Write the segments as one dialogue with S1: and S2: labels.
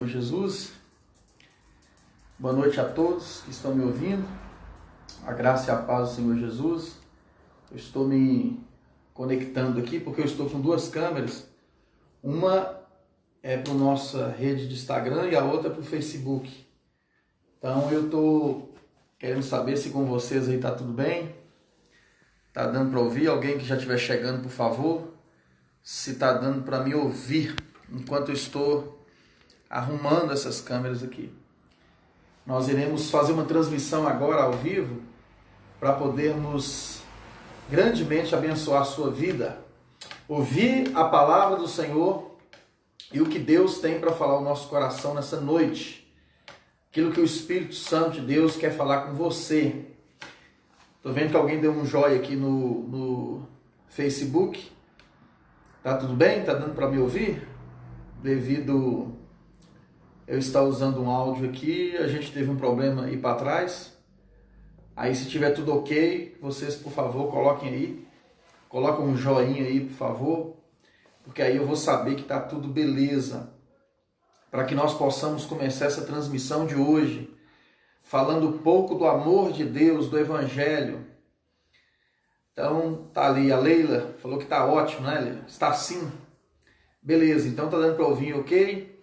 S1: Senhor Jesus. Boa noite a todos que estão me ouvindo. A graça e a paz do Senhor Jesus. Eu estou me conectando aqui porque eu estou com duas câmeras. Uma é para a nossa rede de Instagram e a outra para o Facebook. Então eu estou querendo saber se com vocês aí está tudo bem. Está dando para ouvir? Alguém que já estiver chegando, por favor. Se está dando para me ouvir enquanto eu estou arrumando essas câmeras aqui. Nós iremos fazer uma transmissão agora ao vivo para podermos grandemente abençoar a sua vida, ouvir a palavra do Senhor e o que Deus tem para falar ao nosso coração nessa noite, aquilo que o Espírito Santo de Deus quer falar com você. Estou vendo que alguém deu um joinha aqui no Facebook. Tá tudo bem? Tá dando para me ouvir? Devido eu estar usando um áudio aqui, a gente teve um problema aí para trás. Aí se tiver tudo ok, vocês por favor coloquem aí. Coloquem um joinha aí, por favor. Porque aí eu vou saber que tá tudo beleza. Para que nós possamos começar essa transmissão de hoje, falando um pouco do amor de Deus, do Evangelho. Então, tá ali, a Leila falou que tá ótimo, né, Leila? Está sim. Beleza, então tá dando para ouvir, ok?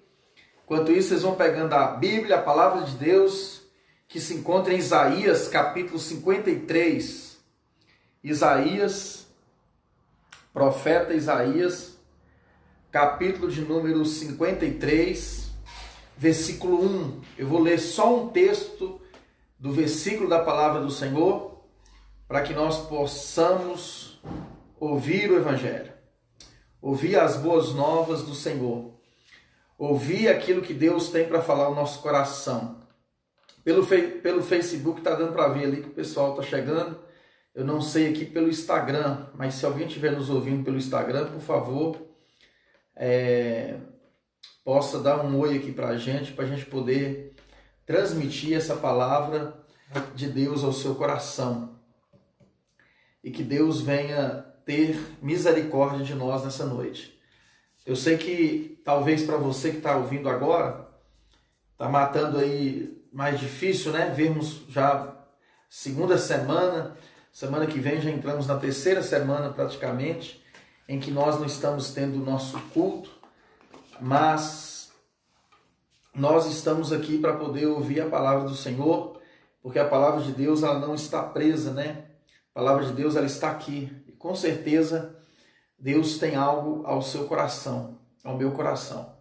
S1: Enquanto isso, vocês vão pegando a Bíblia, a Palavra de Deus, que se encontra em Isaías, capítulo 53. Isaías, profeta Isaías, capítulo de número 53, versículo 1. Eu vou ler só um texto do versículo da Palavra do Senhor, para que nós possamos ouvir o Evangelho, ouvir as boas novas do Senhor, ouvir aquilo que Deus tem para falar ao nosso coração. Pelo Facebook está dando para ver ali que o pessoal está chegando. Eu não sei aqui pelo Instagram, mas se alguém estiver nos ouvindo pelo Instagram, por favor, possa dar um oi aqui para a gente poder transmitir essa palavra de Deus ao seu coração. E que Deus venha ter misericórdia de nós nessa noite. Eu sei que talvez para você que está ouvindo agora, está matando aí mais difícil, né? Vermos já segunda semana que vem já entramos na terceira semana praticamente, em que nós não estamos tendo o nosso culto, mas nós estamos aqui para poder ouvir a palavra do Senhor, porque a palavra de Deus ela não está presa, né? A palavra de Deus ela está aqui e com certeza Deus tem algo ao seu coração, ao meu coração.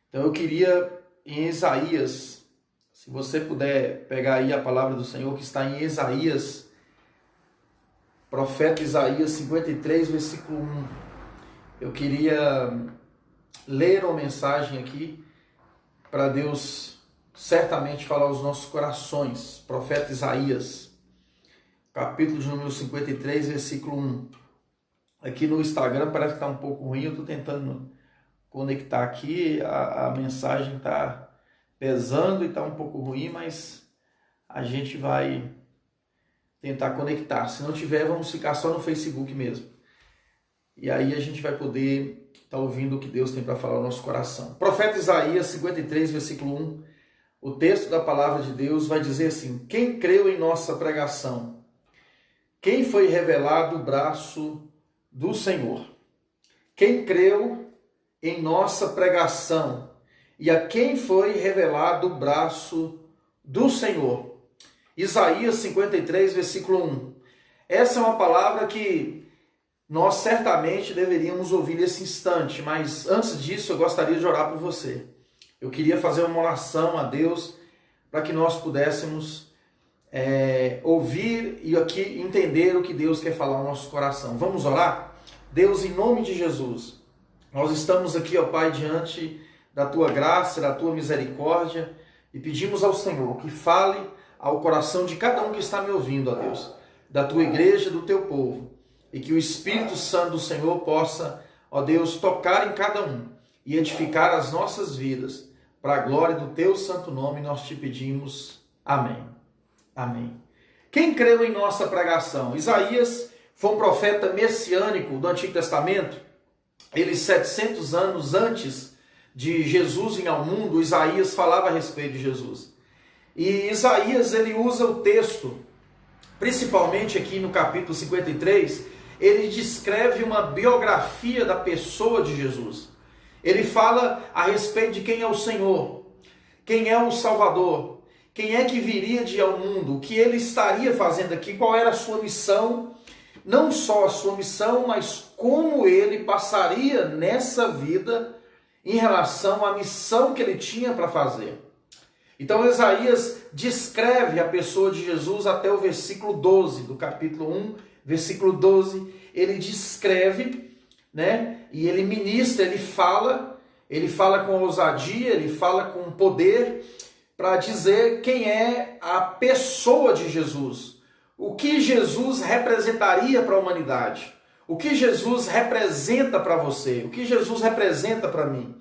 S1: Então eu queria em Isaías, se você puder pegar aí a palavra do Senhor que está em Isaías, profeta Isaías 53, versículo 1. Eu queria ler uma mensagem aqui para Deus certamente falar aos nossos corações. Profeta Isaías, capítulo de número 53, versículo 1. Aqui no Instagram parece que está um pouco ruim, eu estou tentando conectar aqui, a mensagem está pesando e está um pouco ruim, mas a gente vai tentar conectar. Se não tiver, vamos ficar só no Facebook mesmo. E aí a gente vai poder estar ouvindo o que Deus tem para falar ao nosso coração. Profeta Isaías 53, versículo 1. O texto da palavra de Deus vai dizer assim: quem creu em nossa pregação? Quem foi revelado o braço do Senhor? Quem creu em nossa pregação? E a quem foi revelado o braço do Senhor? Isaías 53, versículo 1. Essa é uma palavra que nós certamente deveríamos ouvir nesse instante, mas antes disso eu gostaria de orar por você. Eu queria fazer uma oração a Deus para que nós pudéssemos ouvir e aqui entender o que Deus quer falar ao nosso coração. Vamos orar? Deus, em nome de Jesus, nós estamos aqui, ó Pai, diante da Tua graça, da Tua misericórdia e pedimos ao Senhor que fale ao coração de cada um que está me ouvindo, ó Deus, da Tua igreja, do Teu povo, e que o Espírito Santo do Senhor possa, ó Deus, tocar em cada um e edificar as nossas vidas. Para a glória do Teu santo nome nós te pedimos. Amém. Amém. Quem creu em nossa pregação? Isaías foi um profeta messiânico do Antigo Testamento. Ele, 700 anos antes de Jesus vir ao mundo, Isaías falava a respeito de Jesus. E Isaías, ele usa o texto, principalmente aqui no capítulo 53, ele descreve uma biografia da pessoa de Jesus. Ele fala a respeito de quem é o Senhor, quem é o Salvador, quem é que viria de ir ao mundo, o que ele estaria fazendo aqui, qual era a sua missão, não só a sua missão, mas como ele passaria nessa vida em relação à missão que ele tinha para fazer. Então Isaías descreve a pessoa de Jesus até o versículo 12, do capítulo 1, versículo 12, ele descreve, né? E ele ministra, ele fala com ousadia, ele fala com poder, para dizer quem é a pessoa de Jesus, o que Jesus representaria para a humanidade, o que Jesus representa para você, o que Jesus representa para mim.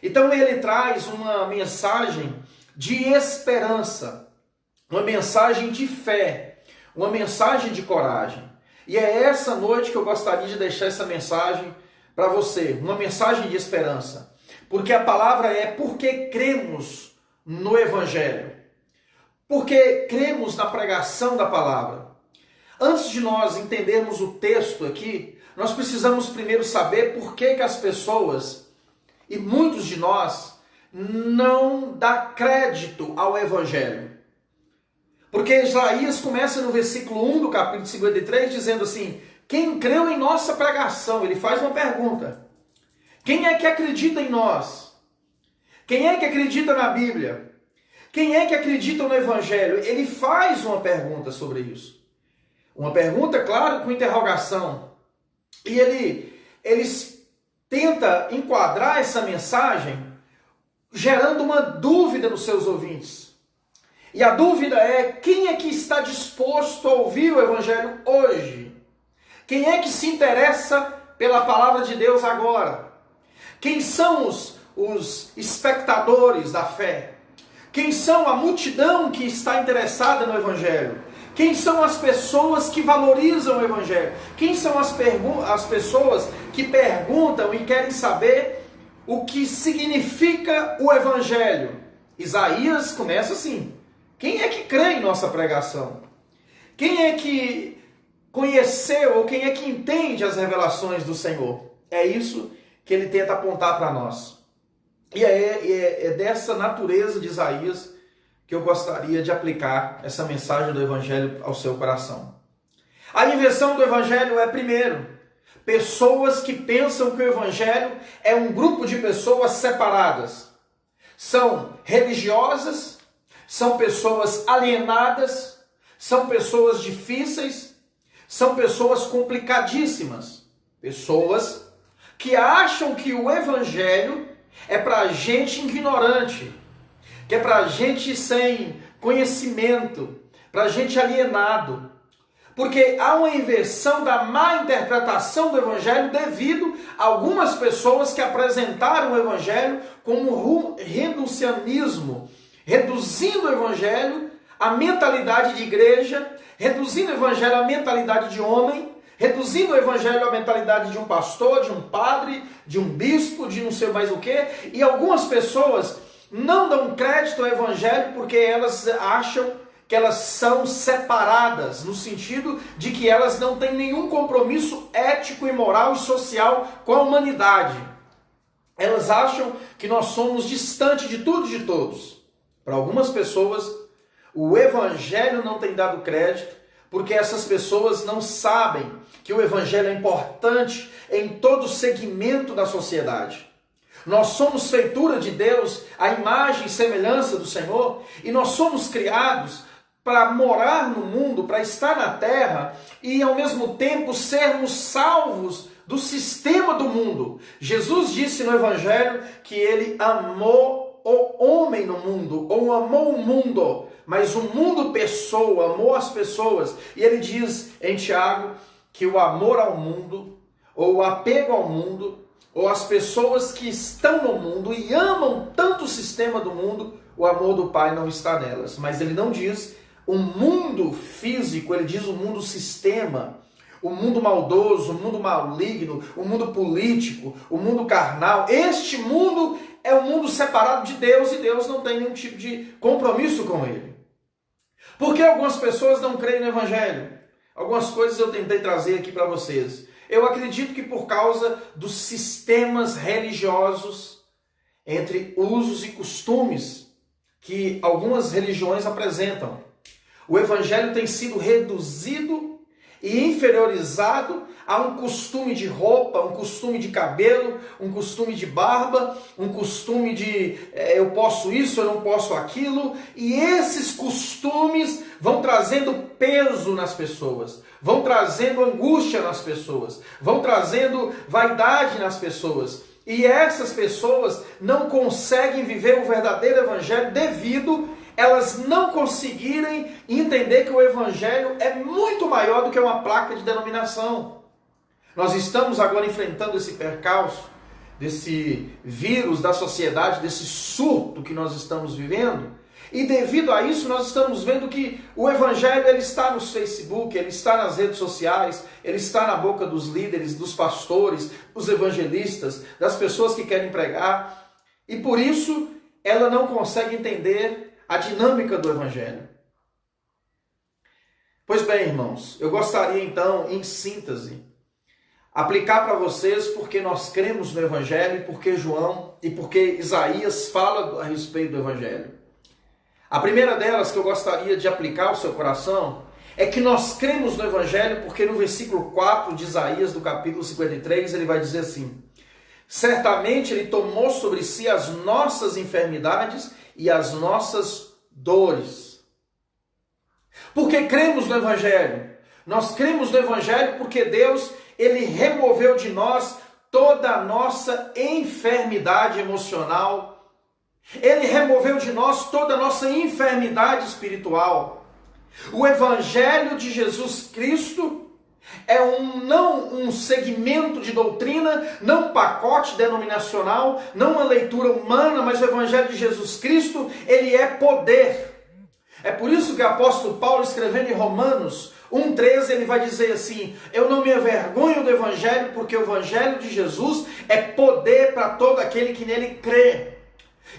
S1: Então ele traz uma mensagem de esperança, uma mensagem de fé, uma mensagem de coragem. E é essa noite que eu gostaria de deixar essa mensagem para você, uma mensagem de esperança. Porque a palavra é porque cremos no Evangelho, porque cremos na pregação da palavra. Antes de nós entendermos o texto aqui, nós precisamos primeiro saber por que as pessoas, e muitos de nós, não dá crédito ao Evangelho. Porque Isaías começa no versículo 1 do capítulo 53 dizendo assim: quem creu em nossa pregação? Ele faz uma pergunta. Quem é que acredita em nós? Quem é que acredita na Bíblia? Quem é que acredita no Evangelho? Ele faz uma pergunta sobre isso. Uma pergunta, claro, com interrogação. E ele tenta enquadrar essa mensagem gerando uma dúvida nos seus ouvintes. E a dúvida é: quem é que está disposto a ouvir o Evangelho hoje? Quem é que se interessa pela palavra de Deus agora? Quem são os espectadores da fé? Quem são a multidão que está interessada no Evangelho? Quem são as pessoas que valorizam o Evangelho? Quem são as pessoas que perguntam e querem saber o que significa o Evangelho? Isaías começa assim: quem é que crê em nossa pregação? Quem é que conheceu ou quem é que entende as revelações do Senhor? É isso que ele tenta apontar para nós. E é dessa natureza de Isaías que eu gostaria de aplicar essa mensagem do Evangelho ao seu coração. A inversão do Evangelho é, primeiro, pessoas que pensam que o Evangelho é um grupo de pessoas separadas. São religiosas, são pessoas alienadas, são pessoas difíceis, são pessoas complicadíssimas. Pessoas que acham que o Evangelho é para gente ignorante, que é para gente sem conhecimento, para gente alienado. Porque há uma inversão da má interpretação do Evangelho devido a algumas pessoas que apresentaram o Evangelho como reducionismo, reduzindo o Evangelho à mentalidade de igreja, reduzindo o Evangelho à mentalidade de homem, reduzindo o Evangelho à mentalidade de um pastor, de um padre, de um bispo, de não sei mais o quê. E algumas pessoas não dão crédito ao Evangelho porque elas acham que elas são separadas, no sentido de que elas não têm nenhum compromisso ético e moral e social com a humanidade. Elas acham que nós somos distantes de tudo e de todos. Para algumas pessoas, o Evangelho não tem dado crédito, porque essas pessoas não sabem que o Evangelho é importante em todo segmento da sociedade. Nós somos feitura de Deus, a imagem e semelhança do Senhor, e nós somos criados para morar no mundo, para estar na terra e ao mesmo tempo sermos salvos do sistema do mundo. Jesus disse no Evangelho que ele amou o homem no mundo, ou amou o mundo, mas o mundo pessoa, amou as pessoas. E ele diz em Tiago que o amor ao mundo, ou o apego ao mundo, ou as pessoas que estão no mundo e amam tanto o sistema do mundo, o amor do Pai não está nelas. Mas ele não diz o mundo físico, ele diz o mundo sistema, o mundo maldoso, o mundo maligno, o mundo político, o mundo carnal. Este mundo é um mundo separado de Deus e Deus não tem nenhum tipo de compromisso com ele. Por que algumas pessoas não creem no Evangelho? Algumas coisas eu tentei trazer aqui para vocês. Eu acredito que por causa dos sistemas religiosos, entre usos e costumes que algumas religiões apresentam. O Evangelho tem sido reduzido e inferiorizado a um costume de roupa, um costume de cabelo, um costume de barba, um costume de eu posso isso, eu não posso aquilo. E esses costumes vão trazendo peso nas pessoas, vão trazendo angústia nas pessoas, vão trazendo vaidade nas pessoas. E essas pessoas não conseguem viver o verdadeiro Evangelho devido elas não conseguirem entender que o Evangelho é muito maior do que uma placa de denominação. Nós estamos agora enfrentando esse percalço, desse vírus da sociedade, desse surto que nós estamos vivendo, e devido a isso nós estamos vendo que o Evangelho ele está no Facebook, ele está nas redes sociais, ele está na boca dos líderes, dos pastores, dos evangelistas, das pessoas que querem pregar, e por isso ela não consegue entender a dinâmica do Evangelho. Pois bem, irmãos, eu gostaria então, em síntese, aplicar para vocês porque nós cremos no Evangelho, porque João e porque Isaías fala a respeito do Evangelho. A primeira delas que eu gostaria de aplicar ao seu coração é que nós cremos no Evangelho porque no versículo 4 de Isaías, do capítulo 53, ele vai dizer assim: certamente ele tomou sobre si as nossas enfermidades e as nossas dores. Por que cremos no Evangelho? Nós cremos no Evangelho porque Deus, ele removeu de nós toda a nossa enfermidade emocional. Ele removeu de nós toda a nossa enfermidade espiritual. O Evangelho de Jesus Cristo é não um segmento de doutrina, não um pacote denominacional, não uma leitura humana, mas o Evangelho de Jesus Cristo, ele é poder. É por isso que o apóstolo Paulo, escrevendo em Romanos 1,13, ele vai dizer assim: eu não me envergonho do Evangelho, porque o Evangelho de Jesus é poder para todo aquele que nele crê.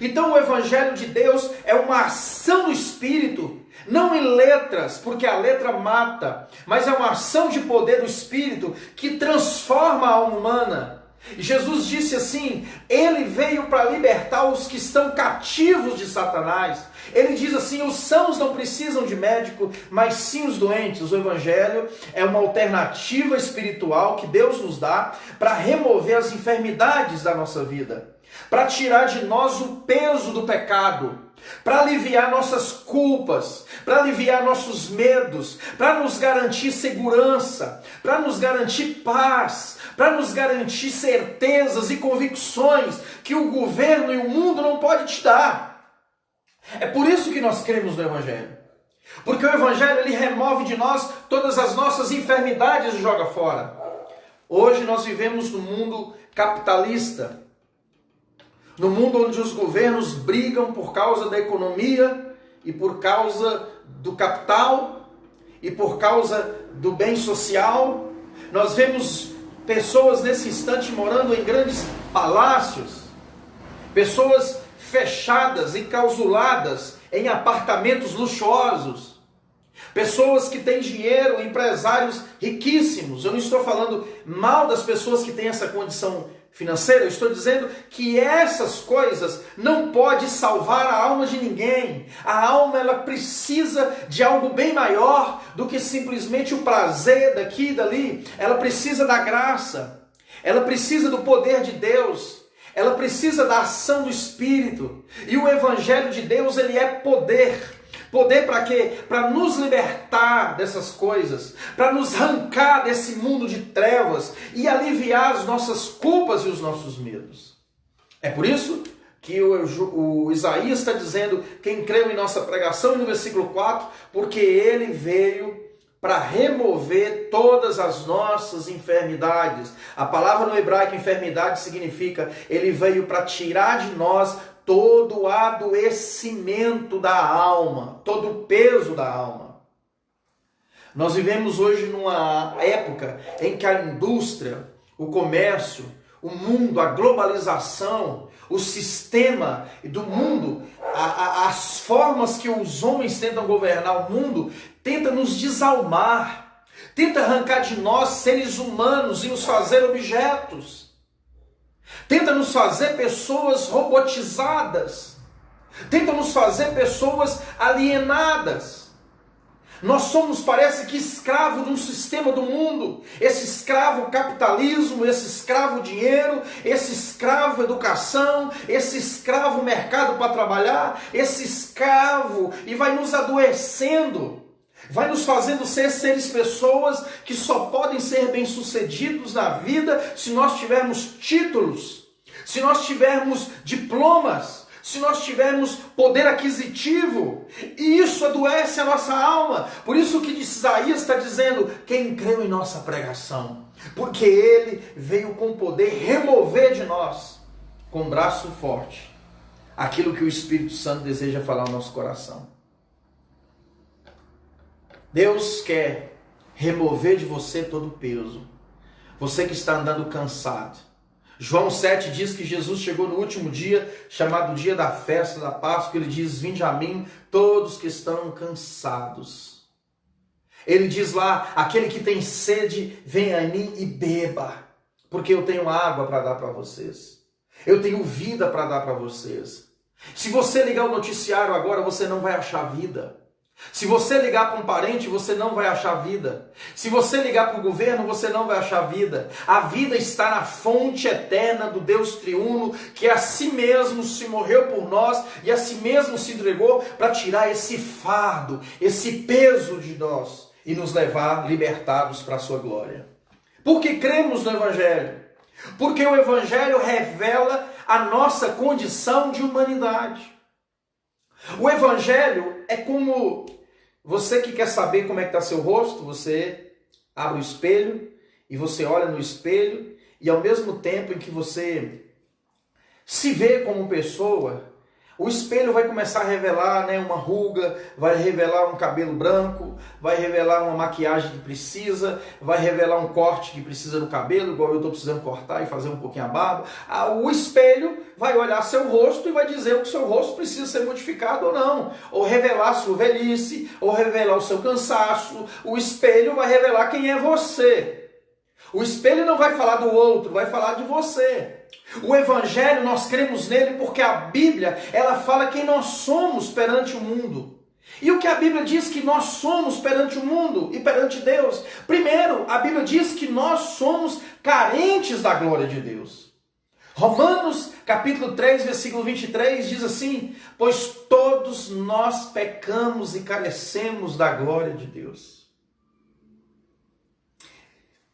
S1: Então o Evangelho de Deus é uma ação do Espírito, não em letras, porque a letra mata, mas é uma ação de poder do Espírito que transforma a alma humana. Jesus disse assim: ele veio para libertar os que estão cativos de Satanás. Ele diz assim: os sãos não precisam de médico, mas sim os doentes. O Evangelho é uma alternativa espiritual que Deus nos dá para remover as enfermidades da nossa vida, para tirar de nós o peso do pecado, para aliviar nossas culpas, para aliviar nossos medos, para nos garantir segurança, para nos garantir paz, para nos garantir certezas e convicções que o governo e o mundo não pode te dar. É por isso que nós cremos no Evangelho. Porque o Evangelho ele remove de nós todas as nossas enfermidades e joga fora. Hoje nós vivemos num mundo capitalista, no mundo onde os governos brigam por causa da economia e por causa do capital e por causa do bem social. Nós vemos pessoas nesse instante morando em grandes palácios, pessoas fechadas, enclausuladas em apartamentos luxuosos, pessoas que têm dinheiro, empresários riquíssimos. Eu não estou falando mal das pessoas que têm essa condição financeira, eu estou dizendo que essas coisas não podem salvar a alma de ninguém. A alma ela precisa de algo bem maior do que simplesmente o prazer daqui e dali. Ela precisa da graça, ela precisa do poder de Deus, ela precisa da ação do Espírito. E o Evangelho de Deus ele é poder. Poder para quê? Para nos libertar dessas coisas, para nos arrancar desse mundo de trevas e aliviar as nossas culpas e os nossos medos. É por isso que o Isaías está dizendo, quem creu em nossa pregação, e no versículo 4, porque ele veio para remover todas as nossas enfermidades. A palavra no hebraico enfermidade significa, ele veio para tirar de nós todo o adoecimento da alma, todo o peso da alma. Nós vivemos hoje numa época em que a indústria, o comércio, o mundo, a globalização, o sistema do mundo, as formas que os homens tentam governar o mundo, tenta nos desalmar, tenta arrancar de nós, seres humanos, e nos fazer objetos. Tenta nos fazer pessoas robotizadas. Tenta nos fazer pessoas alienadas. Nós somos, parece que, escravo de um sistema do mundo. Esse escravo capitalismo, esse escravo dinheiro, esse escravo educação, esse escravo mercado para trabalhar, esse escravo, e vai nos adoecendo. Vai nos fazendo ser seres pessoas que só podem ser bem-sucedidos na vida se nós tivermos títulos, se nós tivermos diplomas, se nós tivermos poder aquisitivo. E isso adoece a nossa alma. Por isso que Isaías está dizendo: quem creu em nossa pregação? Porque ele veio com poder remover de nós, com braço forte, aquilo que o Espírito Santo deseja falar ao nosso coração. Deus quer remover de você todo o peso. Você que está andando cansado. João 7 diz que Jesus chegou no último dia, chamado dia da festa da Páscoa. Ele diz: vinde a mim todos que estão cansados. Ele diz lá: aquele que tem sede, venha a mim e beba, porque eu tenho água para dar para vocês. Eu tenho vida para dar para vocês. Se você ligar o noticiário agora, você não vai achar vida. Se você ligar para um parente, você não vai achar vida. Se você ligar para o governo, você não vai achar vida. A vida está na fonte eterna do Deus triuno, que a si mesmo se morreu por nós e a si mesmo se entregou para tirar esse fardo, esse peso de nós e nos levar libertados para a sua glória. Porque cremos no Evangelho. Porque o Evangelho revela a nossa condição de humanidade. O Evangelho é como você que quer saber como é que está seu rosto. Você abre o espelho e você olha no espelho, e ao mesmo tempo em que você se vê como pessoa, o espelho vai começar a revelar, uma ruga, vai revelar um cabelo branco, vai revelar uma maquiagem que precisa, vai revelar um corte que precisa no cabelo, igual eu estou precisando cortar e fazer um pouquinho a barba. O espelho vai olhar seu rosto e vai dizer que o seu rosto precisa ser modificado ou não, ou revelar a sua velhice, ou revelar o seu cansaço. O espelho vai revelar quem é você. O espelho não vai falar do outro, vai falar de você. O Evangelho, nós cremos nele porque a Bíblia, ela fala quem nós somos perante o mundo. E o que a Bíblia diz que nós somos perante o mundo e perante Deus? Primeiro, a Bíblia diz que nós somos carentes da glória de Deus. Romanos capítulo 3, versículo 23 diz assim: pois todos nós pecamos e carecemos da glória de Deus.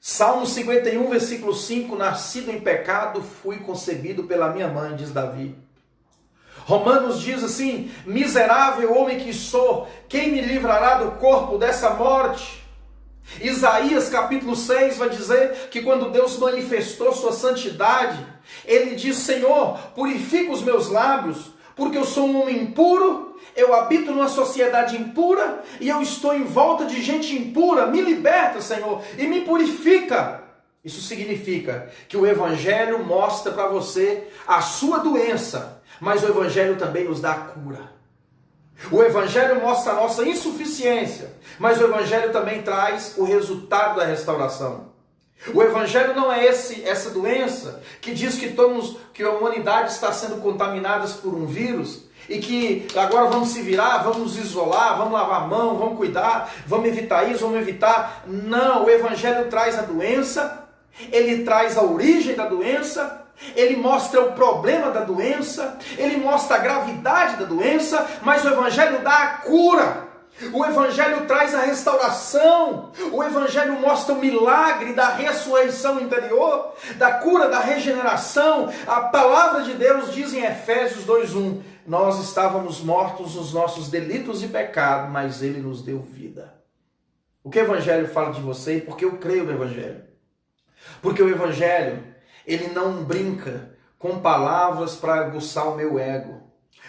S1: Salmo 51, versículo 5, nascido em pecado, fui concebido pela minha mãe, diz Davi. Romanos diz assim: miserável homem que sou, quem me livrará do corpo dessa morte? Isaías capítulo 6 vai dizer que quando Deus manifestou sua santidade, ele diz: Senhor, purifica os meus lábios, porque eu sou um homem impuro, eu habito numa sociedade impura e eu estou em volta de gente impura. Me liberta, Senhor, e me purifica. Isso significa que o Evangelho mostra para você a sua doença, mas o Evangelho também nos dá a cura. O Evangelho mostra a nossa insuficiência, mas o Evangelho também traz o resultado da restauração. O Evangelho não é essa doença que diz que a humanidade está sendo contaminada por um vírus e que agora vamos se virar, vamos nos isolar, vamos lavar a mão, vamos cuidar, vamos evitar isso, vamos evitar. Não, o Evangelho traz a doença, ele traz a origem da doença, ele mostra o problema da doença, ele mostra a gravidade da doença, mas o Evangelho dá a cura. O Evangelho traz a restauração. O Evangelho mostra o milagre da ressurreição interior, da cura, da regeneração. A palavra de Deus diz em Efésios 2:1: nós estávamos mortos nos nossos delitos e pecados, mas Ele nos deu vida. O que o Evangelho fala de você e por que eu creio no Evangelho? Porque o Evangelho, ele não brinca com palavras para aguçar o meu ego.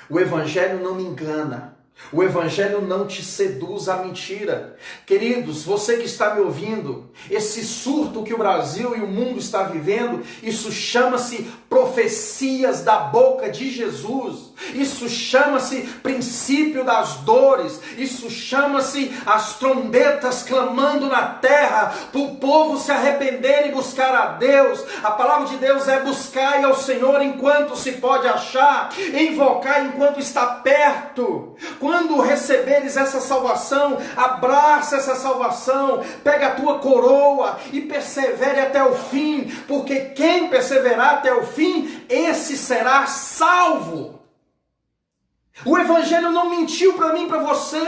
S1: O Evangelho não me engana. O Evangelho não te seduz à mentira. Queridos, você que está me ouvindo, esse surto que o Brasil e o mundo está vivendo, isso chama-se profecias da boca de Jesus. Isso chama-se princípio das dores. Isso chama-se as trombetas clamando na terra para o povo se arrepender e buscar a Deus. A palavra de Deus é: buscai ao Senhor enquanto se pode achar, invocar enquanto está perto. Quando receberes essa salvação, abraça essa salvação, pega a tua coroa e persevere até o fim, porque quem perseverar até o fim, esse será salvo. O Evangelho não mentiu para mim e para você.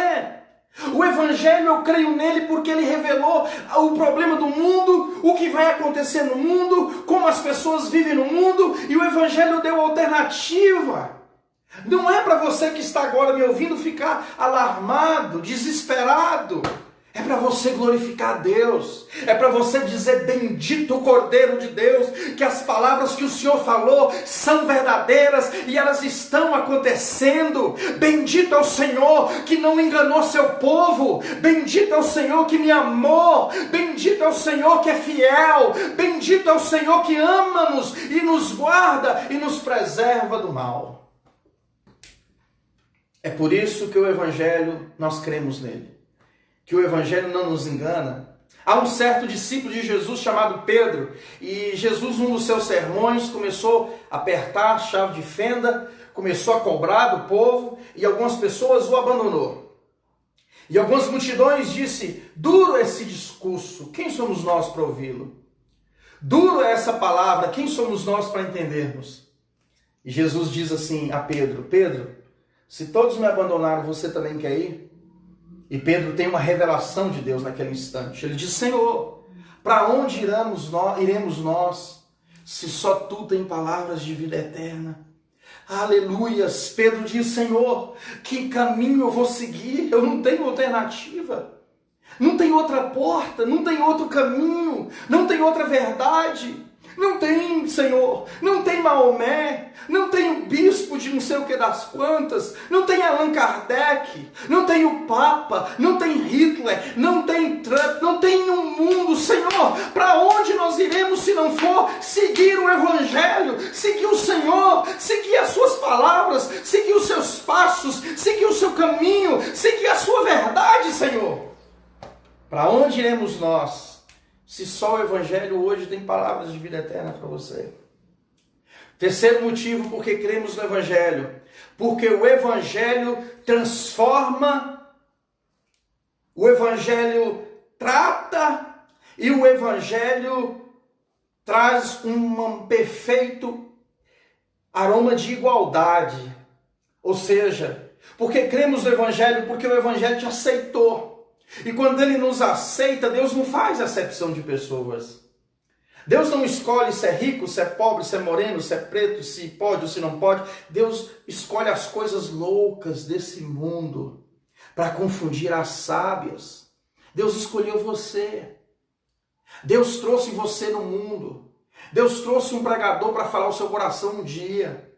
S1: O Evangelho, eu creio nele porque ele revelou o problema do mundo, o que vai acontecer no mundo, como as pessoas vivem no mundo, e o Evangelho deu alternativa. Não é para você que está agora me ouvindo ficar alarmado, desesperado. É para você glorificar a Deus. É para você dizer: bendito o Cordeiro de Deus, que as palavras que o Senhor falou são verdadeiras e elas estão acontecendo. Bendito é o Senhor que não enganou seu povo. Bendito é o Senhor que me amou. Bendito é o Senhor que é fiel. Bendito é o Senhor que ama-nos e nos guarda e nos preserva do mal. É por isso que o Evangelho, nós cremos nele. Que o Evangelho não nos engana. Há um certo discípulo de Jesus chamado Pedro, e Jesus, num dos seus sermões, começou a apertar a chave de fenda, começou a cobrar do povo, e algumas pessoas o abandonou. E algumas multidões disse: duro esse discurso, quem somos nós para ouvi-lo? Duro é essa palavra, quem somos nós para entendermos? E Jesus diz assim a Pedro: Pedro, se todos me abandonaram, você também quer ir? E Pedro tem uma revelação de Deus naquele instante. Ele diz: Senhor, para onde iremos nós, se só tu tem palavras de vida eterna? Aleluias! Pedro diz: Senhor, que caminho eu vou seguir? Eu não tenho alternativa. Não tem outra porta, não tem outro caminho, não tem outra verdade. Não tem, Senhor, não tem Maomé, não tem o bispo de não sei o que das quantas, não tem Allan Kardec, não tem o Papa, não tem Hitler, não tem Trump, não tem um mundo, Senhor. Para onde nós iremos se não for seguir o Evangelho, seguir o Senhor, seguir as suas palavras, seguir os seus passos, seguir o seu caminho, seguir a sua verdade, Senhor? Para onde iremos nós, se só o Evangelho hoje tem palavras de vida eterna para você? Terceiro motivo porque cremos no Evangelho. Porque o Evangelho transforma, o Evangelho trata e o Evangelho traz um perfeito aroma de igualdade. Ou seja, porque cremos no Evangelho, porque o Evangelho te aceitou. E quando ele nos aceita, Deus não faz acepção de pessoas. Deus não escolhe se é rico, se é pobre, se é moreno, se é preto, se pode ou se não pode. Deus escolhe as coisas loucas desse mundo para confundir as sábias. Deus escolheu você. Deus trouxe você no mundo. Deus trouxe um pregador para falar o seu coração um dia.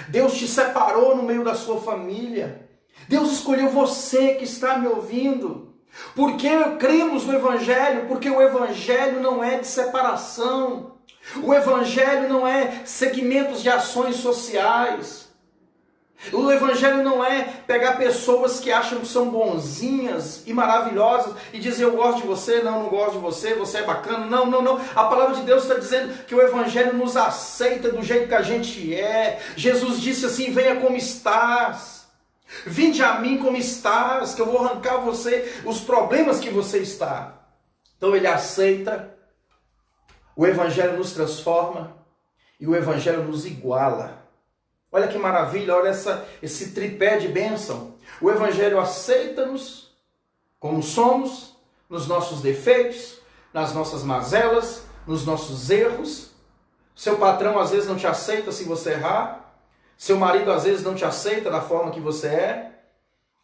S1: Deus te separou no meio da sua família. Deus escolheu você que está me ouvindo. Porque cremos no Evangelho, porque o Evangelho não é de separação. O Evangelho não é segmentos de ações sociais. O Evangelho não é pegar pessoas que acham que são bonzinhas e maravilhosas e dizer: eu gosto de você, não gosto de você, você é bacana. Não, não, não. A palavra de Deus está dizendo que o Evangelho nos aceita do jeito que a gente é. Jesus disse assim: venha como estás. Vinde a mim como estás, que eu vou arrancar você, os problemas que você está. Então ele aceita, o Evangelho nos transforma e o Evangelho nos iguala. Olha que maravilha, olha esse tripé de bênção. O Evangelho aceita-nos como somos, nos nossos defeitos, nas nossas mazelas, nos nossos erros. Seu patrão às vezes não te aceita se você errar. Seu marido às vezes não te aceita da forma que você é,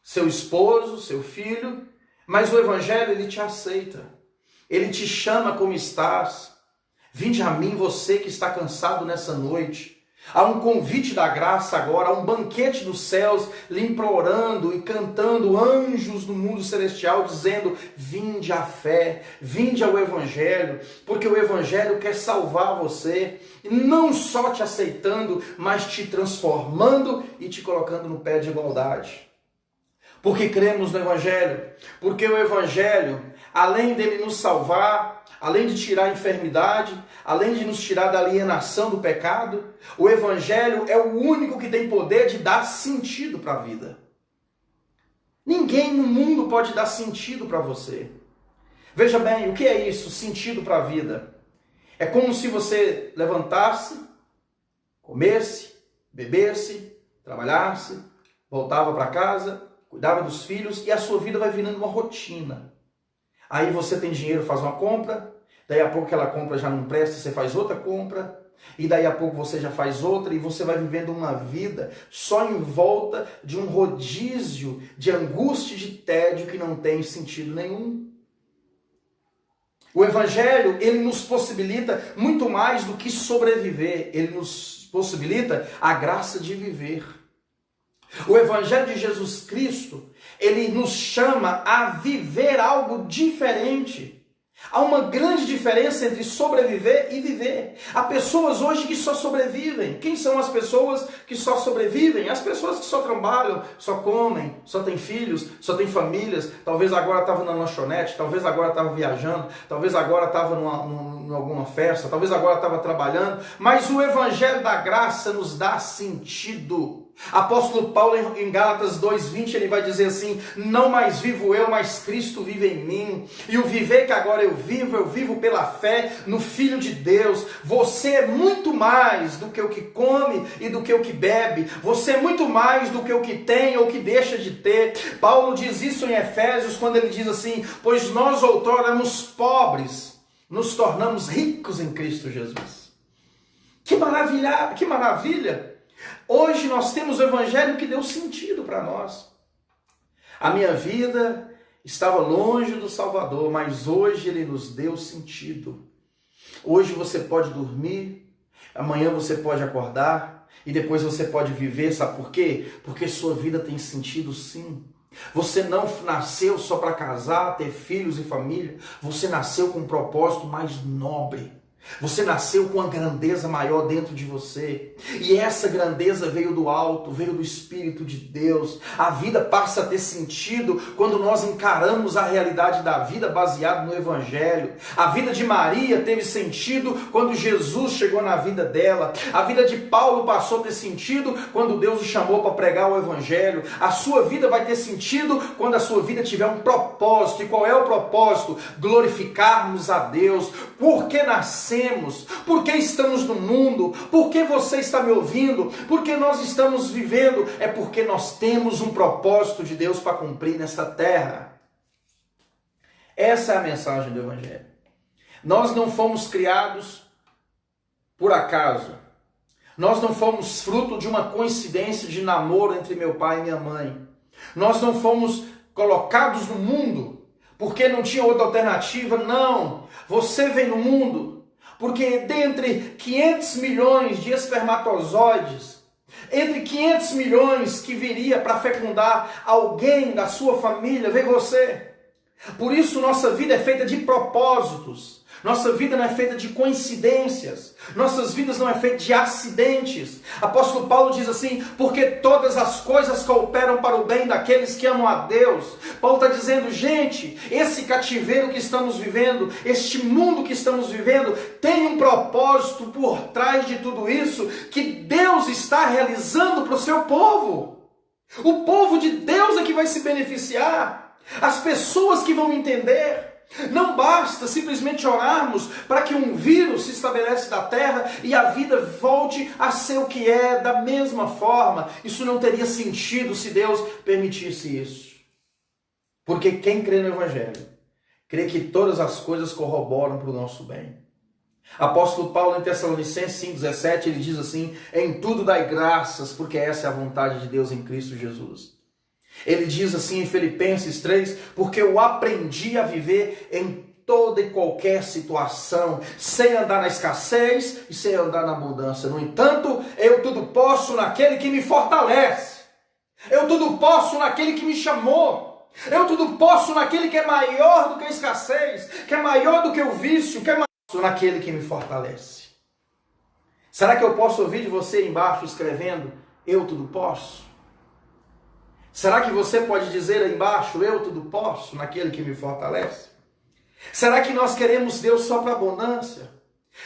S1: seu esposo, seu filho, mas o Evangelho ele te aceita, ele te chama como estás. Vinde a mim você que está cansado nessa noite, Há um convite da graça agora, há um banquete dos céus lhe implorando e cantando anjos do mundo celestial, dizendo: vinde à fé, vinde ao Evangelho, porque o Evangelho quer salvar você, não só te aceitando, mas te transformando e te colocando no pé de igualdade. Porque cremos no Evangelho, porque o Evangelho, além dele nos salvar, além de tirar a enfermidade, além de nos tirar da alienação do pecado, o Evangelho é o único que tem poder de dar sentido para a vida. Ninguém no mundo pode dar sentido para você. Veja bem, o que é isso, sentido para a vida? É como se você levantasse, comesse, bebesse, trabalhasse, voltava para casa, cuidava dos filhos e a sua vida vai virando uma rotina. Aí você tem dinheiro, faz uma compra, daí a pouco aquela compra já não presta, você faz outra compra, e daí a pouco você já faz outra, e você vai vivendo uma vida só em volta de um rodízio de angústia e de tédio que não tem sentido nenhum. O Evangelho, ele nos possibilita muito mais do que sobreviver, ele nos possibilita a graça de viver. O Evangelho de Jesus Cristo, ele nos chama a viver algo diferente. Há uma grande diferença entre sobreviver e viver. Há pessoas hoje que só sobrevivem. Quem são as pessoas que só sobrevivem? As pessoas que só trabalham, só comem, só têm filhos, só têm famílias. Talvez agora estava na lanchonete, talvez agora estava viajando, talvez agora estava em alguma festa, talvez agora estava trabalhando. Mas o Evangelho da Graça nos dá sentido. Apóstolo Paulo em Gálatas 2:20 ele vai dizer assim: não mais vivo eu, mas Cristo vive em mim, e o viver que agora eu vivo pela fé no Filho de Deus. Você é muito mais do que o que come e do que o que bebe, você é muito mais do que o que tem ou que deixa de ter. Paulo diz isso em Efésios quando ele diz assim: pois nós outrora éramos pobres, nos tornamos ricos em Cristo Jesus. Que maravilha, que maravilha! Hoje nós temos o Evangelho que deu sentido para nós. A minha vida estava longe do Salvador, mas hoje ele nos deu sentido. Hoje você pode dormir, amanhã você pode acordar e depois você pode viver, sabe por quê? Porque sua vida tem sentido sim. Você não nasceu só para casar, ter filhos e família, você nasceu com um propósito mais nobre. Você nasceu com uma grandeza maior dentro de você. E essa grandeza veio do alto, veio do Espírito de Deus. A vida passa a ter sentido quando nós encaramos a realidade da vida baseada no Evangelho. A vida de Maria teve sentido quando Jesus chegou na vida dela. A vida de Paulo passou a ter sentido quando Deus o chamou para pregar o Evangelho. A sua vida vai ter sentido quando a sua vida tiver um propósito. E qual é o propósito? Glorificarmos a Deus. Por que nascemos? Por que estamos no mundo? Por que você está me ouvindo? Por que nós estamos vivendo? É porque nós temos um propósito de Deus para cumprir nesta terra. Essa é a mensagem do Evangelho. Nós não fomos criados por acaso. Nós não fomos fruto de uma coincidência de namoro entre meu pai e minha mãe. Nós não fomos colocados no mundo porque não tinha outra alternativa. Não. Você vem no mundo porque dentre 500 milhões de espermatozoides, entre 500 milhões que viria para fecundar alguém da sua família, vem você. Por isso nossa vida é feita de propósitos. Nossa vida não é feita de coincidências. Nossas vidas não é feita de acidentes. Apóstolo Paulo diz assim: porque todas as coisas cooperam para o bem daqueles que amam a Deus. Paulo está dizendo, gente, esse cativeiro que estamos vivendo, este mundo que estamos vivendo, tem um propósito por trás de tudo isso, que Deus está realizando para o seu povo. O povo de Deus é que vai se beneficiar. As pessoas que vão entender. Não basta simplesmente orarmos para que um vírus se estabelece da terra e a vida volte a ser o que é da mesma forma. Isso não teria sentido se Deus permitisse isso. Porque quem crê no Evangelho, crê que todas as coisas corroboram para o nosso bem. Apóstolo Paulo em Tessalonicenses 5,17, ele diz assim: em tudo dai graças, porque essa é a vontade de Deus em Cristo Jesus. Ele diz assim em Filipenses 3, porque eu aprendi a viver em toda e qualquer situação, sem andar na escassez e sem andar na abundância. No entanto, eu tudo posso naquele que me fortalece. Eu tudo posso naquele que me chamou. Eu tudo posso naquele que é maior do que a escassez, que é maior do que o vício, que é maior naquele que me fortalece. Será que eu posso ouvir de você embaixo escrevendo, eu tudo posso? Será que você pode dizer aí embaixo, eu tudo posso naquele que me fortalece? Será que nós queremos Deus só para abundância?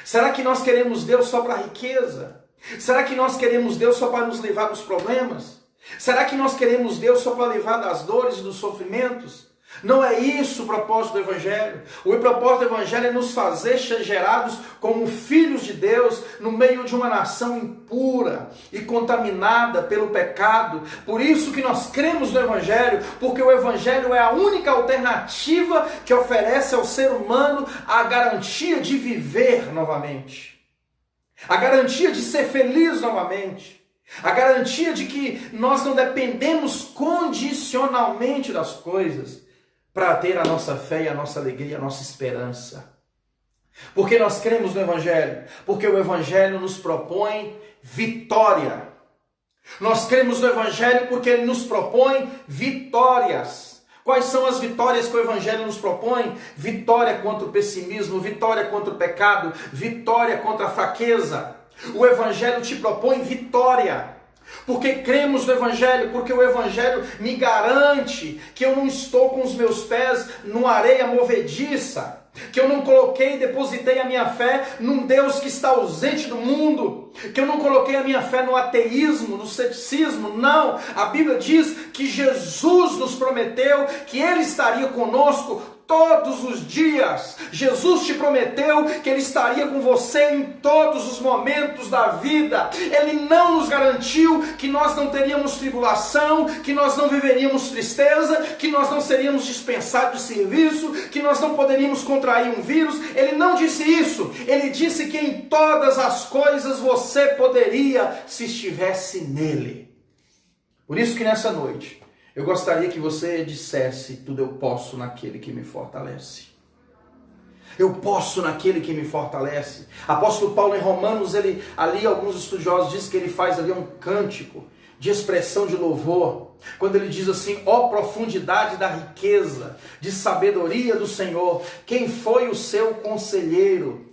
S1: Será que nós queremos Deus só para riqueza? Será que nós queremos Deus só para nos livrar dos problemas? Será que nós queremos Deus só para livrar das dores e dos sofrimentos? Não é isso o propósito do Evangelho. O propósito do Evangelho é nos fazer ser gerados como filhos de Deus no meio de uma nação impura e contaminada pelo pecado. Por isso que nós cremos no Evangelho, porque o Evangelho é a única alternativa que oferece ao ser humano a garantia de viver novamente, a garantia de ser feliz novamente, a garantia de que nós não dependemos condicionalmente das coisas para ter a nossa fé e a nossa alegria, a nossa esperança. Porque nós cremos no Evangelho? Porque o Evangelho nos propõe vitória. Nós cremos no Evangelho porque ele nos propõe vitórias. Quais são as vitórias que o Evangelho nos propõe? Vitória contra o pessimismo, vitória contra o pecado, vitória contra a fraqueza. O Evangelho te propõe vitória. Porque cremos no Evangelho, porque o Evangelho me garante que eu não estou com os meus pés numa areia movediça, que eu não coloquei e depositei a minha fé num Deus que está ausente do mundo, que eu não coloquei a minha fé no ateísmo, no ceticismo. Não, a Bíblia diz que Jesus nos prometeu que Ele estaria conosco todos os dias. Jesus te prometeu que Ele estaria com você em todos os momentos da vida. Ele não nos garantiu que nós não teríamos tribulação, que nós não viveríamos tristeza, que nós não seríamos dispensados de serviço, que nós não poderíamos contrair um vírus. Ele não disse isso. Ele disse que em todas as coisas você poderia se estivesse nele. Por isso que nessa noite eu gostaria que você dissesse, tudo eu posso naquele que me fortalece. Eu posso naquele que me fortalece. Apóstolo Paulo em Romanos, ali alguns estudiosos dizem que ele faz ali um cântico de expressão de louvor, quando ele diz assim, ó profundidade da riqueza, de sabedoria do Senhor, quem foi o seu conselheiro?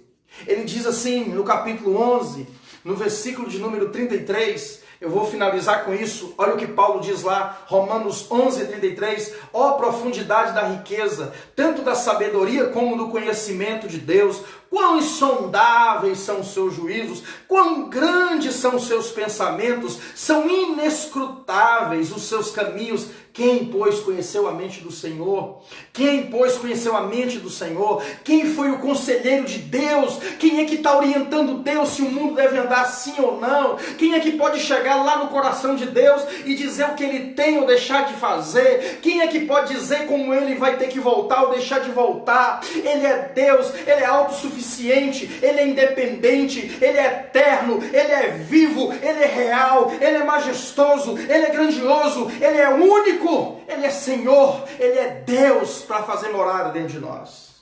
S1: Ele diz assim, no capítulo 11, no versículo de número 33, eu vou finalizar com isso. Olha o que Paulo diz lá, Romanos 11:33. Ó profundidade da riqueza, tanto da sabedoria como do conhecimento de Deus. Quão insondáveis são os seus juízos, quão grandes são os seus pensamentos, são inescrutáveis os seus caminhos. Quem, pois, conheceu a mente do Senhor? Quem, pois, conheceu a mente do Senhor? Quem foi o conselheiro de Deus? Quem é que está orientando Deus se o mundo deve andar sim ou não? Quem é que pode chegar lá no coração de Deus e dizer o que Ele tem ou deixar de fazer? Quem é que pode dizer como Ele vai ter que voltar ou deixar de voltar? Ele é Deus, Ele é autossuficiente, Ele é independente, Ele é eterno, Ele é vivo, Ele é real, Ele é majestoso, Ele é grandioso, Ele é único. Ele é Senhor, Ele é Deus para fazer morada dentro de nós.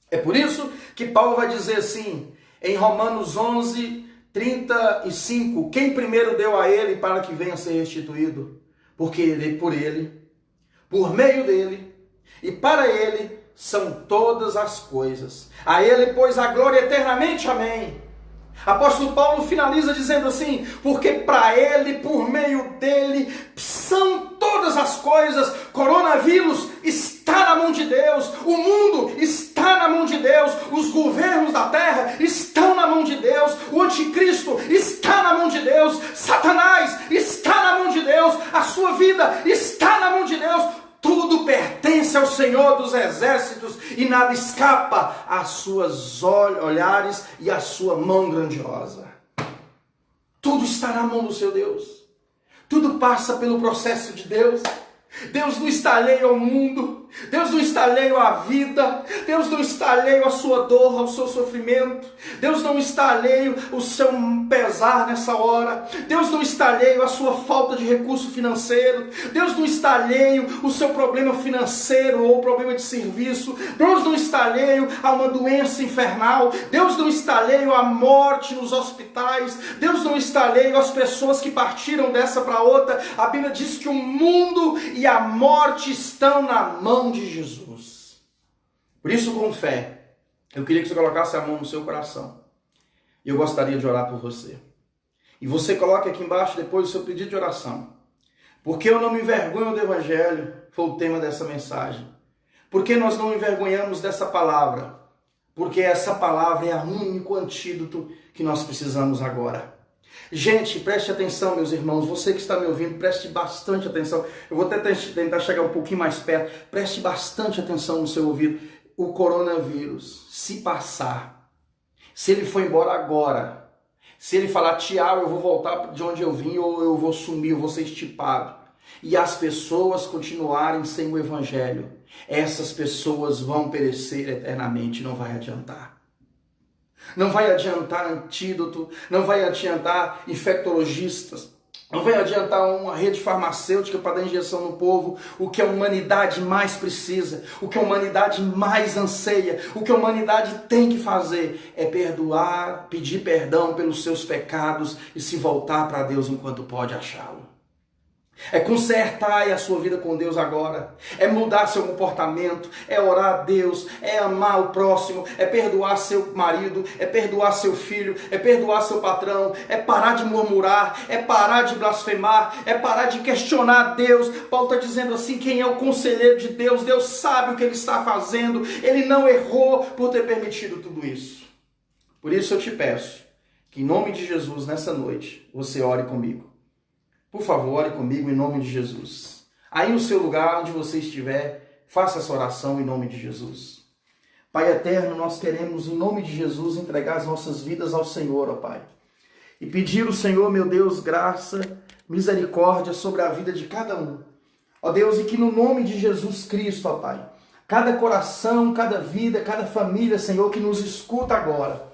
S1: É por isso que Paulo vai dizer assim, em Romanos 11:35, quem primeiro deu a Ele para que venha a ser restituído? Porque Ele, por Ele, por meio dEle e para Ele são todas as coisas. A Ele, pois, a glória eternamente. Amém. Apóstolo Paulo finaliza dizendo assim, porque para Ele, por meio dEle, são todas as coisas. Coronavírus está na mão de Deus, o mundo está na mão de Deus, os governos da terra estão na mão de Deus, o anticristo está na mão de Deus, Satanás está na mão de Deus, a sua vida está na mão de Deus. Tudo pertence ao Senhor dos exércitos e nada escapa às suas olhares e à sua mão grandiosa. Tudo está na mão do seu Deus. Tudo passa pelo processo de Deus. Deus não está alheio ao mundo, Deus não está alheio à vida, Deus não está alheio à sua dor, ao seu sofrimento, Deus não está alheio ao seu pesar nessa hora, Deus não está alheio à sua falta de recurso financeiro, Deus não está alheio ao seu problema financeiro ou problema de serviço, Deus não está alheio a uma doença infernal, Deus não está alheio à morte nos hospitais, Deus não está alheio às pessoas que partiram dessa para outra. A Bíblia diz que o mundo e a morte estão na mão de Jesus. Por isso, com fé, eu queria que você colocasse a mão no seu coração. E eu gostaria de orar por você. E você coloque aqui embaixo depois o seu pedido de oração. Porque eu não me envergonho do Evangelho, foi o tema dessa mensagem. Porque nós não envergonhamos dessa palavra? Porque essa palavra é o único antídoto que nós precisamos agora. Gente, preste atenção, meus irmãos, você que está me ouvindo, preste bastante atenção. Eu vou tentar chegar um pouquinho mais perto. Preste bastante atenção no seu ouvido. O coronavírus, se passar, se ele for embora agora, se ele falar, tchau, eu vou voltar de onde eu vim, ou eu vou sumir, eu vou ser estipado, e as pessoas continuarem sem o Evangelho, essas pessoas vão perecer eternamente, não vai adiantar. Não vai adiantar antídoto, não vai adiantar infectologistas, não vai adiantar uma rede farmacêutica para dar injeção no povo. O que a humanidade mais precisa, o que a humanidade mais anseia, o que a humanidade tem que fazer é perdoar, pedir perdão pelos seus pecados e se voltar para Deus enquanto pode achá-lo. É consertar a sua vida com Deus agora, é mudar seu comportamento, é orar a Deus, é amar o próximo, é perdoar seu marido, é perdoar seu filho, é perdoar seu patrão, é parar de murmurar, é parar de blasfemar, é parar de questionar Deus. Paulo está dizendo assim, quem é o conselheiro de Deus? Deus sabe o que ele está fazendo, ele não errou por ter permitido tudo isso. Por isso eu te peço que em nome de Jesus, nessa noite, você ore comigo. Por favor, ore comigo em nome de Jesus. Aí no seu lugar, onde você estiver, faça essa oração em nome de Jesus. Pai eterno, nós queremos em nome de Jesus entregar as nossas vidas ao Senhor, ó Pai. E pedir ao Senhor, meu Deus, graça, misericórdia sobre a vida de cada um. Ó Deus, e que no nome de Jesus Cristo, ó Pai, cada coração, cada vida, cada família, Senhor, que nos escuta agora,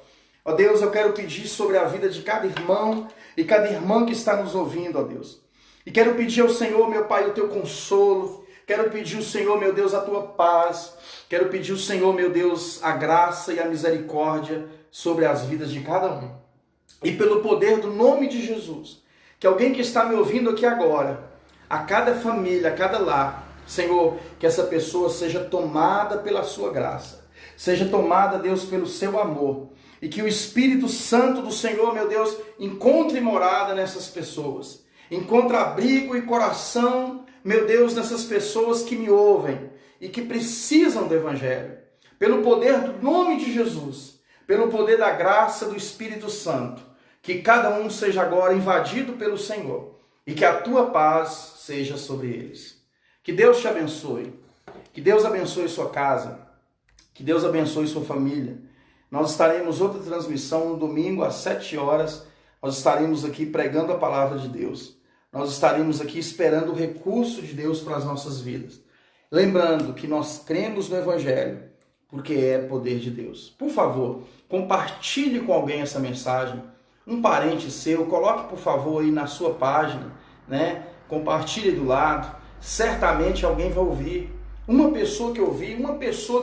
S1: ó Deus, eu quero pedir sobre a vida de cada irmão e cada irmã que está nos ouvindo, ó Deus. E quero pedir ao Senhor, meu Pai, o teu consolo. Quero pedir ao Senhor, meu Deus, a tua paz. Quero pedir ao Senhor, meu Deus, a graça e a misericórdia sobre as vidas de cada um. E pelo poder do nome de Jesus, que alguém que está me ouvindo aqui agora, a cada família, a cada lar, Senhor, que essa pessoa seja tomada pela sua graça. Seja tomada, Deus, pelo seu amor. E que o Espírito Santo do Senhor, meu Deus, encontre morada nessas pessoas. Encontre abrigo e coração, meu Deus, nessas pessoas que me ouvem e que precisam do Evangelho. Pelo poder do nome de Jesus, pelo poder da graça do Espírito Santo, que cada um seja agora invadido pelo Senhor e que a tua paz seja sobre eles. Que Deus te abençoe. Que Deus abençoe sua casa. Que Deus abençoe sua família. Nós estaremos outra transmissão no domingo às 7 horas. Nós estaremos aqui pregando a palavra de Deus. Nós estaremos aqui esperando o recurso de Deus para as nossas vidas. Lembrando que nós cremos no Evangelho, porque é poder de Deus. Por favor, compartilhe com alguém essa mensagem. Um parente seu, coloque por favor aí na sua página, né? Compartilhe do lado. Certamente alguém vai ouvir. Uma pessoa que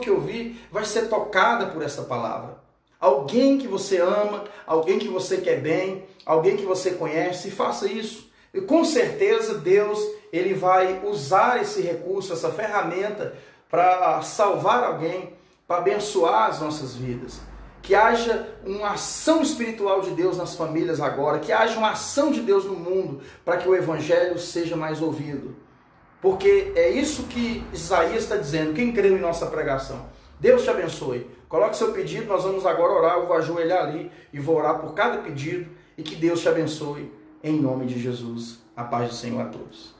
S1: ouvir vai ser tocada por essa palavra. Alguém que você ama, alguém que você quer bem, alguém que você conhece, faça isso. E com certeza Deus, ele vai usar esse recurso, essa ferramenta para salvar alguém, para abençoar as nossas vidas. Que haja uma ação espiritual de Deus nas famílias agora, que haja uma ação de Deus no mundo para que o Evangelho seja mais ouvido. Porque é isso que Isaías está dizendo, quem creu em nossa pregação. Deus te abençoe. Coloque seu pedido, nós vamos agora orar, eu vou ajoelhar ali e vou orar por cada pedido e que Deus te abençoe em nome de Jesus. A paz do Senhor a todos.